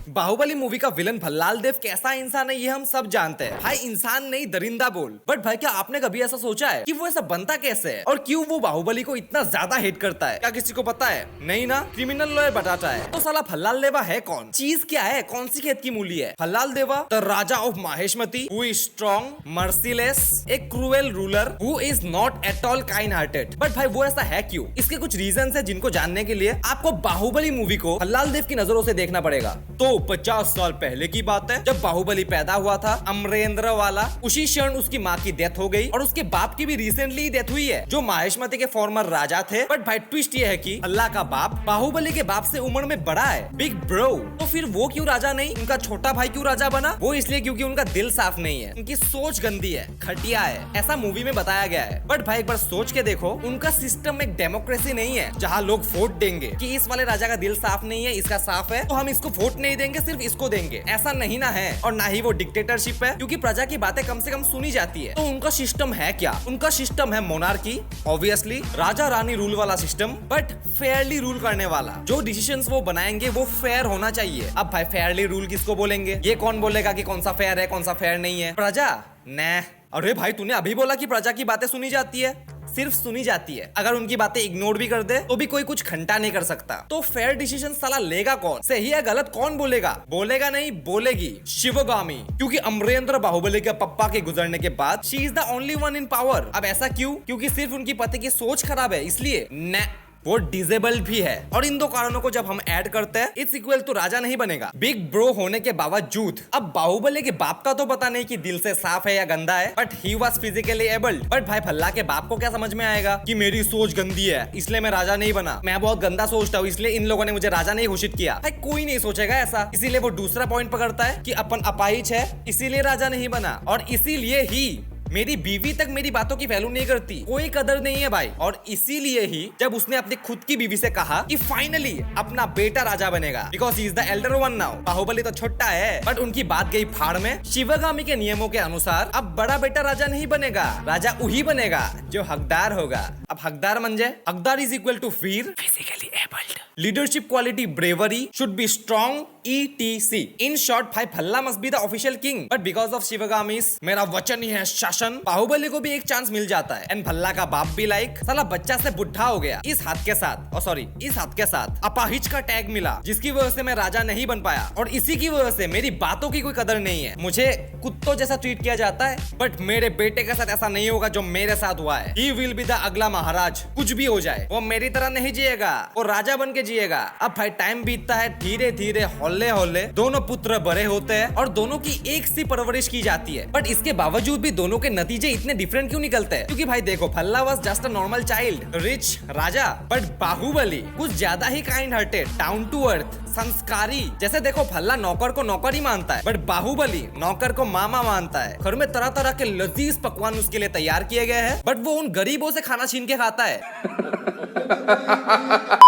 Baahubali movie का villain Bhallala देव कैसा इंसान है ये हम सब जानते हैं भाई, इंसान नहीं दरिंदा बोल। बट भाई क्या आपने कभी ऐसा सोचा है कि वो ऐसा बनता कैसे है और क्यों वो बाहुबली को इतना ज्यादा हेट करता है? क्या किसी को पता है? नहीं ना, क्रिमिनल लॉयर बताता है। तो साला भल्लाल देवा है कौन? चीज क्या है? कौन सी खेत की मूली है? भल्लाल देवा the Raja of Mahishmati, who is strong, merciless, A cruel ruler, who is not at all kind hearted. But भाई वो ऐसा है क्यों? इसके कुछ रीजन है जिनको जानने के लिए आपको बाहुबली मूवी को भल्लाल देव की नजरों से देखना पड़ेगा। तो 50 साल पहले की बात है जब बाहुबली पैदा हुआ था, अमरेंद्र वाला। उसी क्षण उसकी माँ की डेथ हो गई और उसके बाप की भी रिसेंटली डेथ हुई है, जो माहेशमती के फॉर्मर राजा थे। बट भाई ट्विस्ट ये है कि अल्लाह का बाप बाहुबली के बाप से उम्र में बड़ा है, बिग ब्रो। तो फिर वो क्यों राजा नहीं, उनका छोटा भाई क्यों राजा बना? वो इसलिए क्योंकि उनका दिल साफ नहीं है, उनकी सोच गंदी है, घटिया है, ऐसा मूवी में बताया गया है। बट भाई एक बार सोच के देखो, उनका सिस्टम एक डेमोक्रेसी नहीं है जहाँ लोग वोट देंगे कि इस वाले राजा का दिल साफ नहीं है, इसका साफ है तो हम इसको वोट नहीं देंगे, सिर्फ इसको देंगे। ऐसा नहीं ना है। और ना ही वो डिक्टेटरशिप है, क्योंकि प्रजा की बातें कम से कम सुनी जाती है। तो उनका सिस्टम है क्या? उनका सिस्टम है monarchy, obviously Raja Rani rule वाला सिस्टम, बट फेयरली रूल करने वाला। जो डिसीजंस वो बनाएंगे वो फेयर होना चाहिए। अब भाई फेयरली रूल किसको बोलेंगे? ये कौन बोलेगा कि कौन सा फेयर है कौन सा फेयर नहीं है? प्रजा न। अरे भाई तूने अभी बोला कि प्रजा की बातें सुनी जाती है, सिर्फ सुनी जाती है। अगर उनकी बातें इग्नोर भी कर दे तो भी कोई कुछ घंटा नहीं कर सकता। तो फेयर डिसीजन साला लेगा कौन? सही है गलत कौन बोलेगा? बोलेगा नहीं, बोलेगी शिवगामी, क्योंकि अमरेंद्र बाहुबली के पप्पा के गुजरने के बाद she is the only one in power. अब ऐसा क्यों? क्योंकि सिर्फ उनकी पति की सोच खराब है इसलिए न, वो डिजेबल्ड भी है। और इन दो कारणों को जब हम ऐड करते हैं, इट्स इक्वल टू राजा नहीं बनेगा, बिग ब्रो होने के बावजूद। अब बाहुबली के बाप का तो पता नहीं कि दिल से साफ है या गंदा है, but he was physically abled. But भाई भल्ला के बाप को क्या समझ में आएगा कि मेरी सोच गंदी है इसलिए मैं राजा नहीं बना, मैं बहुत गंदा सोचता हूँ इसलिए इन लोगों ने मुझे राजा नहीं घोषित किया। भाई कोई नहीं सोचेगा ऐसा। इसीलिए वो दूसरा पॉइंट पकड़ता है कि अपन अपाहिज है इसीलिए राजा नहीं बना, और इसीलिए ही मेरी बीवी तक मेरी बातों की वैल्यू नहीं करती, कोई कदर नहीं है भाई। और इसीलिए ही जब उसने अपनी खुद की बीवी से कहा कि फाइनली अपना बेटा राजा बनेगा, because he is the elder one now, Baahubali तो छोटा है, बट उनकी बात गई फाड़ में। शिवगामी के नियमों के अनुसार अब बड़ा बेटा राजा नहीं बनेगा, राजा वही बनेगा जो हकदार होगा। अब हकदार म्हणजे हकदार इज इक्वल टू वीर, physically abled, leadership quality bravery, should be strong, ETC। In short भाई Bhalla must be the official king, but because of Shivagami's मेरा वचन ही है शासन, बाहुबली को भी एक चांस मिल जाता है। एंड भल्ला का बाप भी लाइक साला बच्चा से बुढ़ा हो गया इस हाथ के साथ, सॉरी इस हाथ के साथ अपाहिज का टैग मिला, जिसकी वजह से मैं राजा नहीं बन पाया। और इसी की वजह से मेरी बातों की कोई कदर नहीं है, मुझे कुत्तों जैसा ट्रीट किया जाता है। बट मेरे बेटे के साथ ऐसा नहीं होगा जो मेरे साथ हुआ है। ही विल बी द अगला महाराज, कुछ भी हो जाए वो मेरी तरह नहीं जिएगा, वो राजा बन के जिएगा। अब भाई टाइम बीतता है, धीरे धीरे हौले हौले दोनों पुत्र बड़े होते हैं और दोनों की एक सी परवरिश की जाती है। बट इसके बावजूद भी दोनों के नतीजे इतने डिफरेंट क्यों निकलते हैं? क्योंकि भाई देखो, Bhalla was just a normal child, rich राजा, बट बाहुबली कुछ ज्यादा ही kind hearted, down to earth, संस्कारी। जैसे देखो भल्ला नौकर को नौकर ही मानता है, बट बाहुबली नौकर को मामा मानता है। घर में तरह तरह के लजीज पकवान उसके लिए तैयार किए गए हैं, बट वो उन गरीबों से खाना छीन के खाता है।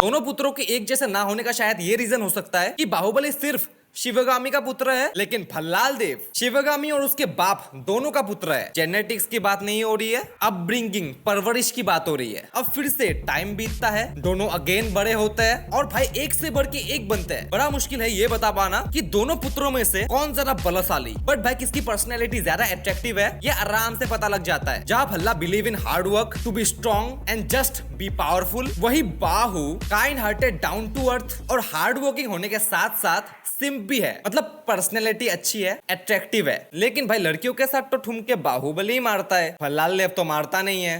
दोनों पुत्रों के एक जैसे ना होने का शायद ये रीजन हो सकता है कि बाहुबली सिर्फ शिवगामी का पुत्र है, लेकिन भल्लाल देव शिवगामी और उसके बाप दोनों का पुत्र है। जेनेटिक्स की बात नहीं हो रही है, अपब्रिंगिंग परवरिश की बात हो रही है। अब फिर से टाइम बीतता है, दोनों अगेन बड़े होते हैं और भाई एक से बढ़ के एक बनते हैं। बड़ा मुश्किल है ये बता पाना कि दोनों पुत्रों में से कौन ज्यादा बलशाली, बट भाई किसकी पर्सनैलिटी ज्यादा अट्रैक्टिव है ये आराम से पता लग जाता है। जहाँ Bhalla believe in hard work to be strong and just be powerful, वही Baahu kind hearted, down to earth और हार्ड वर्किंग होने के साथ साथ सिंप भी है। मतलब पर्सनैलिटी अच्छी है, अट्रैक्टिव है। लेकिन भाई लड़कियों के साथ तो ठुमके बाहुबली ही मारता है, भल्लाल देव तो मारता नहीं है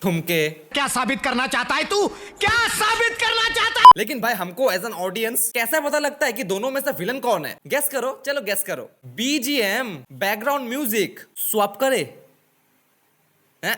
ठुमके। क्या साबित करना चाहता है तू? क्या साबित करना चाहता है? लेकिन भाई हमको एज एन ऑडियंस कैसे पता लगता है कि दोनों में से विलन कौन है? गेस करो, चलो गेस करो। BGM, बैकग्राउंड म्यूजिक स्वैप करे हैं?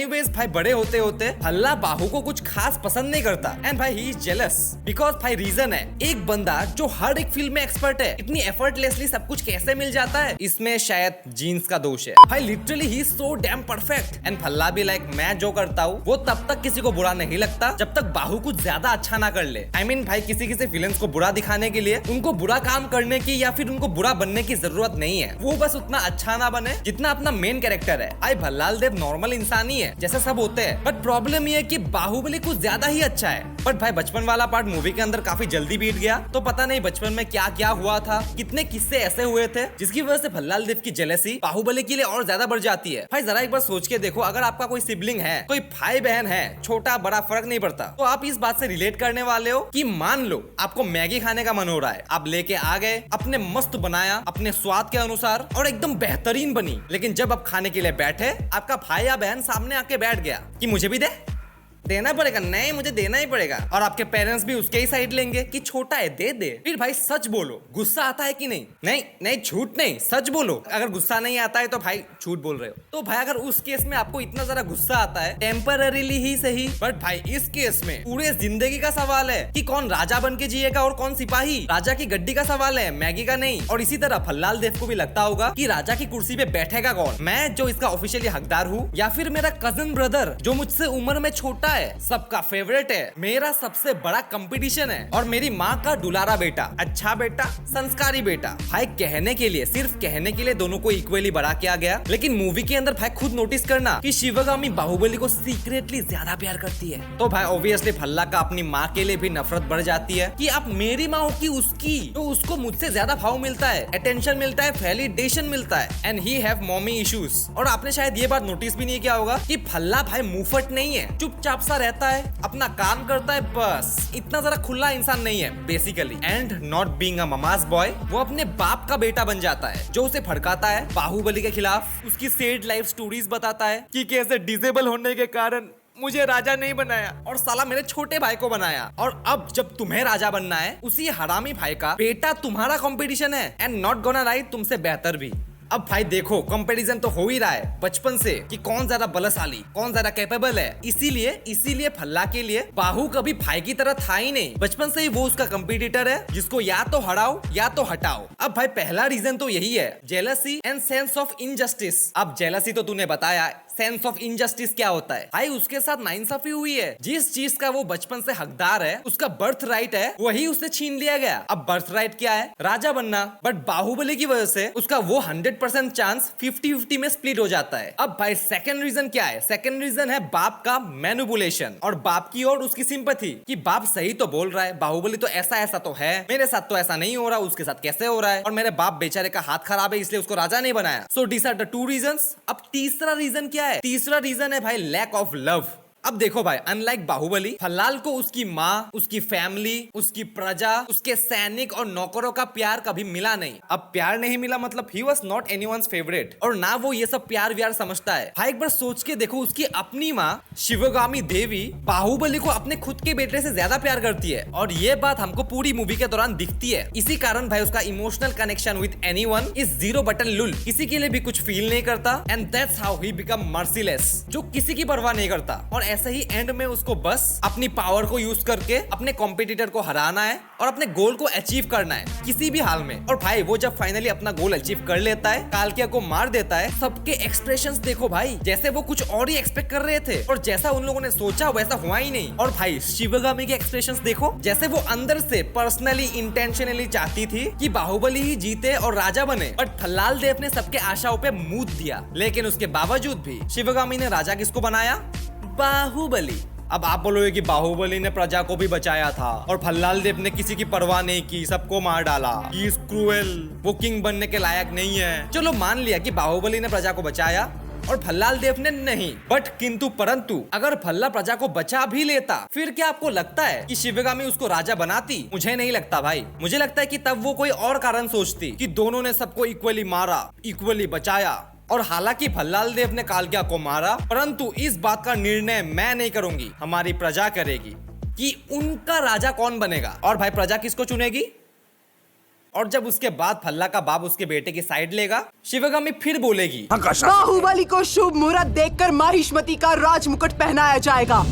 एनीवेज भाई बड़े होते होते भल्ला बाहू को कुछ खास पसंद नहीं करता एंड भाई ही इज जेलस बिकॉज भाई रीजन है एक बंदा जो हर एक फील्ड में एक्सपर्ट है इतनी एफर्टलेसली सब कुछ कैसे मिल जाता है। इसमें शायद जीन्स का दोष है भाई। Literally he is so damn perfect and Bhalla भी लाइक मैं जो करता हूँ वो तब तक किसी को बुरा नहीं लगता जब तक बाहू कुछ ज्यादा अच्छा ना कर ले। आई मीन भाई किसी किसी विलेंस को बुरा दिखाने के लिए उनको बुरा काम करने की या फिर उनको बुरा बनने की जरूरत नहीं है, वो बस उतना अच्छा ना बने जितना अपना मेन कैरेक्टर है। आई भल्लाल देव नॉर्मल इंसान ही है जैसे सब होते हैं, बट प्रॉब्लम ये है कि बाहुबली कुछ ज्यादा ही अच्छा है। बट भाई बचपन वाला पार्ट मूवी के अंदर काफी जल्दी बीत गया, तो पता नहीं बचपन में क्या क्या हुआ था, कितने किस्से ऐसे हुए थे जिसकी वजह से भल्लाल देव की जेलसी बाहुबली के लिए और ज्यादा बढ़ जाती है। भाई जरा एक बार सोच के देखो, अगर आपका कोई सिबलिंग है, कोई भाई बहन है, छोटा बड़ा फर्क नहीं पड़ता, तो आप इस बात से रिलेट करने वाले हो कि मान लो आपको मैगी खाने का मन हो रहा है, आप लेके आ गए, अपने मस्त बनाया अपने स्वाद के अनुसार और एकदम बेहतरीन बनी, लेकिन जब आप खाने के लिए बैठे आपका भाई या बहन सामने आके बैठ गया कि मुझे भी दे, देना पड़ेगा, नहीं मुझे देना ही पड़ेगा, और आपके पेरेंट्स भी उसके ही साइड लेंगे कि छोटा है दे दे। फिर भाई सच बोलो, गुस्सा आता है कि नहीं? नहीं नहीं झूठ नहीं, सच बोलो। अगर गुस्सा नहीं आता है तो भाई झूठ बोल रहे हो। तो भाई अगर उस केस में आपको इतना ज्यादा गुस्सा आता है, टेम्पररीली ही सही, बट भाई इस केस में पूरे जिंदगी का सवाल है कि कौन राजा बन के जिएगा और कौन सिपाही। राजा की गड्डी का सवाल है, मैगी का नहीं। और इसी तरह भल्लाल देव को भी लगता होगा कि राजा की कुर्सी पे बैठेगा कौन, मैं जो इसका ऑफिशियली हकदार हूँ या फिर मेरा कजन ब्रदर जो मुझसे उम्र में छोटा है, सबका फेवरेट है, मेरा सबसे बड़ा कंपटीशन है, और मेरी माँ का दुलारा बेटा, अच्छा बेटा, संस्कारी बेटा। भाई कहने के लिए, सिर्फ कहने के लिए दोनों को इक्वली बड़ा किया गया, लेकिन मूवी के अंदर भाई खुद नोटिस करना कि शिवगामी बाहुबली को सीक्रेटली ज्यादा प्यार करती है। तो भाई ऑब्वियसली भल्ला का अपनी माँ के लिए भी नफरत बढ़ जाती है कि आप मेरी माँ हो कि उसकी, तो उसको मुझसे ज्यादा भाव मिलता है, अटेंशन मिलता है, वैलिडेशन मिलता है, and he have mommy issues. और आपने शायद ये बात नोटिस भी नहीं किया होगा कि भल्ला भाई मुंहफट नहीं है, चुपचाप सा रहता है, अपना काम करता है, बस इतना जरा खुला इंसान नहीं है basically. And not being a Mama's boy, वो अपने बाप का बेटा बन जाता है जो उसे भड़काता है बाहुबली के खिलाफ, उसकी सैड लाइफ स्टोरीज बताता है कि कैसे डिसेबल होने के कारण मुझे राजा नहीं बनाया और साला मेरे छोटे भाई को बनाया, और अब जब तुम्हें राजा बनना है उसी हरामी भाई का बेटा तुम्हारा कंपटीशन है, एंड नॉट गोना राइट तुमसे बेहतर भी। अब भाई देखो कंपैरिजन तो हो ही रहा है बचपन से कि कौन ज्यादा बलशाली, कौन ज्यादा कैपेबल है। इसीलिए भल्ला के लिए बाहू कभी भाई की तरह था ही नहीं, बचपन से ही वो उसका कंपटीटर है जिसको या तो हराओ या तो हटाओ। अब भाई पहला रीजन तो यही है, jealousy and sense of injustice. अब जेलसी तो तूने बताया, सेंस ऑफ इनजस्टिस क्या होता है? भाई उसके साथ नाइंसाफी हुई है, जिस चीज का वो बचपन से हकदार है, उसका बर्थ राइट है, वही उससे छीन लिया गया। अब बर्थ राइट क्या है? राजा बनना, बट बाहुबली की वजह से उसका वो 100% चांस 50-50 में स्प्लिट हो जाता है। अब भाई सेकंड रीजन क्या है? सेकंड रीजन है बाप का मैनिपुलेशन, और बाप की ओर उसकी सिंपैथी कि बाप सही तो बोल रहा है, बाहुबली तो ऐसा तो है, मेरे साथ तो ऐसा नहीं हो रहा, उसके साथ कैसे हो रहा है, और मेरे बाप बेचारे का हाथ खराब है इसलिए उसको राजा नहीं बनाया। So this are the two reasons. अब तीसरा रीजन क्या है? तीसरा रीजन है भाई लैक ऑफ लव। अब देखो भाई, अनलाइक बाहुबली, भल्लाल को उसकी माँ, उसकी फैमिली, उसकी प्रजा, उसके सैनिक और नौकरों का प्यार कभी मिला नहीं। अब प्यार नहीं मिला मतलब he was not anyone's favourite, और ना वो ये सब प्यार व्यार समझता है। भाई एक बार सोच के देखो, उसकी अपनी माँ शिवगामी देवी बाहुबली को अपने खुद के बेटे से ज्यादा प्यार करती है, और ये बात हमको पूरी मूवी के दौरान दिखती है। इसी कारण भाई उसका emotional connection with anyone is 0 बटन लुल, किसी के लिए भी कुछ फील नहीं करता, and that's how he become merciless, जो किसी की परवाह नहीं करता। और ऐसे ही एंड में उसको बस अपनी पावर को यूज करके अपने कॉम्पिटिटर को हराना है और अपने गोल को अचीव करना है किसी भी हाल में। और भाई वो जब फाइनली अपना गोल अचीव कर लेता है, कालकिया को मार देता है, सबके एक्सप्रेशंस देखो भाई, जैसे वो कुछ और ही एक्सपेक्ट कर रहे थे, और जैसा उन लोगों ने सोचा वैसा हुआ ही नहीं। और भाई शिवगामी के एक्सप्रेशंस देखो, जैसे वो अंदर से पर्सनली इंटेंशनली चाहती थी कि बाहुबली ही जीते और राजा बने, बट भल्लाल देव ने सबके आशाओं पे मूत दिया। लेकिन उसके बावजूद भी शिवगामी ने राजा किसको बनाया? बाहुबली। अब आप बोलोगे कि बाहुबली ने प्रजा को भी बचाया था और भल्लाल देव ने किसी की परवाह नहीं की, सबको मार डाला, ही इज क्रूएल, वो किंग बनने के लायक नहीं है। चलो मान लिया कि बाहुबली ने प्रजा को बचाया और भल्लाल देव ने नहीं, बट किंतु परंतु अगर भल्ला प्रजा को बचा भी लेता, फिर क्या आपको लगता है कि शिवगामी उसको राजा बनाती? मुझे नहीं लगता भाई। मुझे लगता है कि तब वो कोई और कारण सोचती कि दोनों ने सबको इक्वली मारा, इक्वली बचाया। और हालांकि भल्लाल देव ने कालकिया को मारा, परंतु इस बात का निर्णय मैं नहीं करूंगी, हमारी प्रजा करेगी कि उनका राजा कौन बनेगा। और भाई प्रजा किसको चुनेगी? और जब उसके बाद फल्ला का बाप उसके बेटे की साइड लेगा, शिवगामी फिर बोलेगी, बाहुबली को शुभ मुहूर्त देखकर माहिष्मति का राजमुकुट पहनाया जाएगा।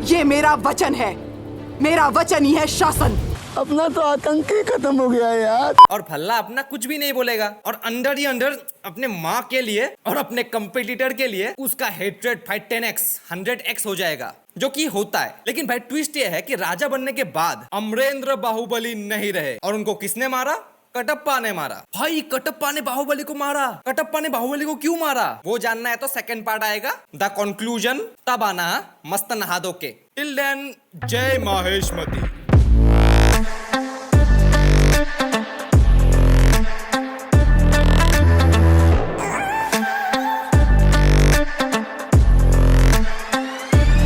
ये मेरा वचन है, मेरा वचन ही है शासन। अपना तो आतंक ही खत्म हो गया यार। और फल्ला अपना कुछ भी नहीं बोलेगा और अंदर ही अंदर अपने माँ के लिए और अपने कंपटीटर के लिए उसका हेट्रेड फाइट 10x 100x हो जाएगा, जो कि होता है। लेकिन भाई ट्विस्ट ये है कि राजा बनने के बाद अमरेंद्र बाहुबली नहीं रहे और उनको किसने मारा? कटप्पा ने मारा। भाई कटप्पा ने बाहुबली को मारा। कटप्पा ने बाहुबली को क्यों मारा वो जानना है तो सेकंड पार्ट आएगा, द कंक्लूजन, तब आना मस्त नहा धो के। टिल देन जय माहेशमती।